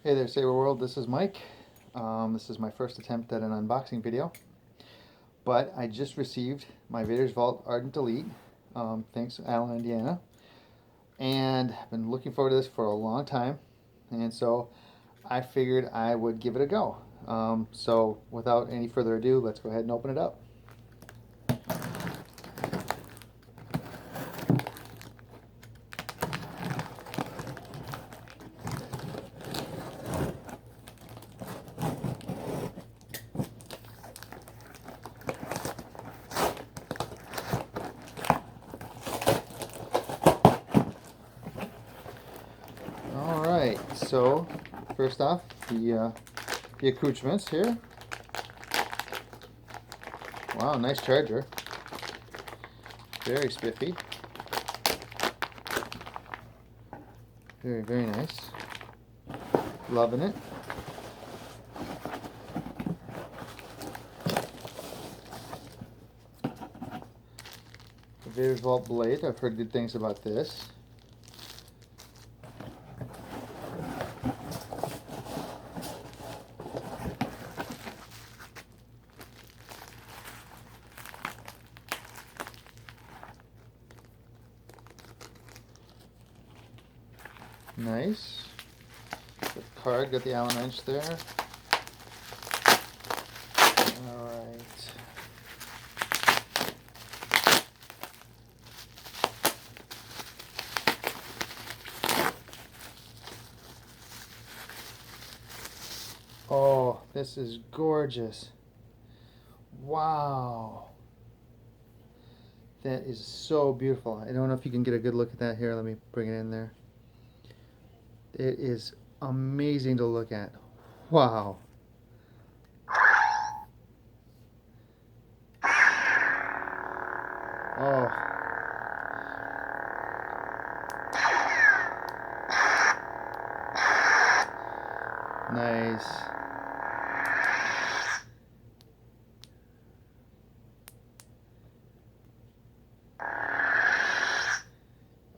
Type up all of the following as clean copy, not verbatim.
Hey there, Saber World. This is Mike. This is my first attempt at an unboxing video, but I just received my Vader's Vault Ardent Elite. Thanks, Alan, Indiana, and I've been looking forward to this for a long time, and so I figured I would give it a go. So without any further ado, let's go ahead and open it up. Alright, so first off, the accoutrements here. Wow, nice charger. Very spiffy. Very, very nice. Loving it. The Vader's Vault blade. I've heard good things about this. Nice. The card, got the Allen wrench there. Alright. Oh, this is gorgeous. Wow. That is so beautiful. I don't know if you can get a good look at that here. Let me bring it in there. It is amazing to look at. Wow. Oh. Nice.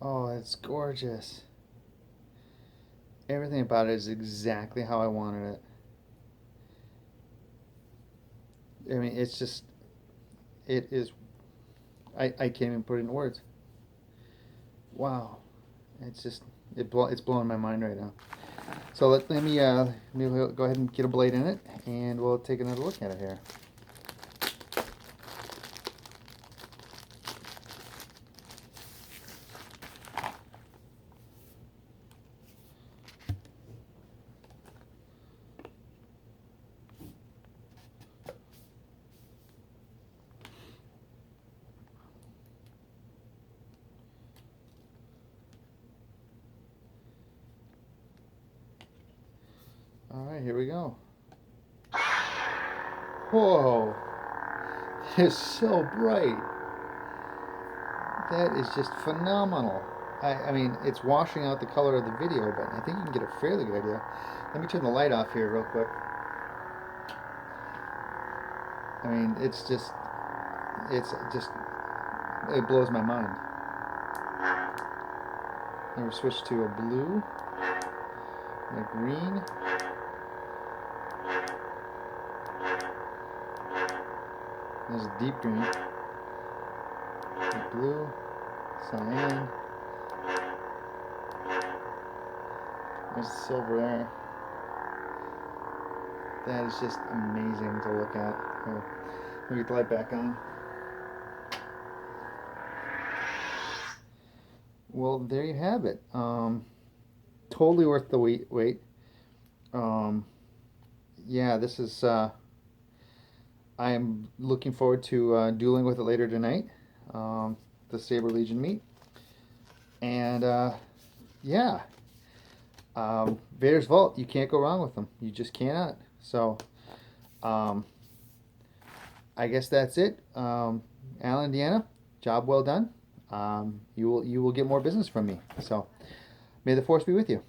Oh, it's gorgeous. Everything about it is exactly how I wanted it. I mean, it's just, it is, I can't even put it in words. Wow. It's just, it's blowing my mind right now. So let me go ahead and get a blade in it, and we'll take another look at it here. Alright, here we go. Whoa! It's so bright. That is just phenomenal. I mean, it's washing out the color of the video, but I think you can get a fairly good idea. Let me turn the light off here real quick. I mean, it blows my mind. Then we switch to a blue, and a green. There's a deep green, a blue, cyan, there's silver there. That is just amazing to look at. Here, let me get the light back on. Well, there you have it. Totally worth the wait. Yeah, this is... I'm looking forward to dueling with it later tonight, the Saber Legion meet. And yeah, Vader's Vault, you can't go wrong with them. You just cannot. So I guess that's it. Alan, Indiana, job well done. You will get more business from me. So may the force be with you.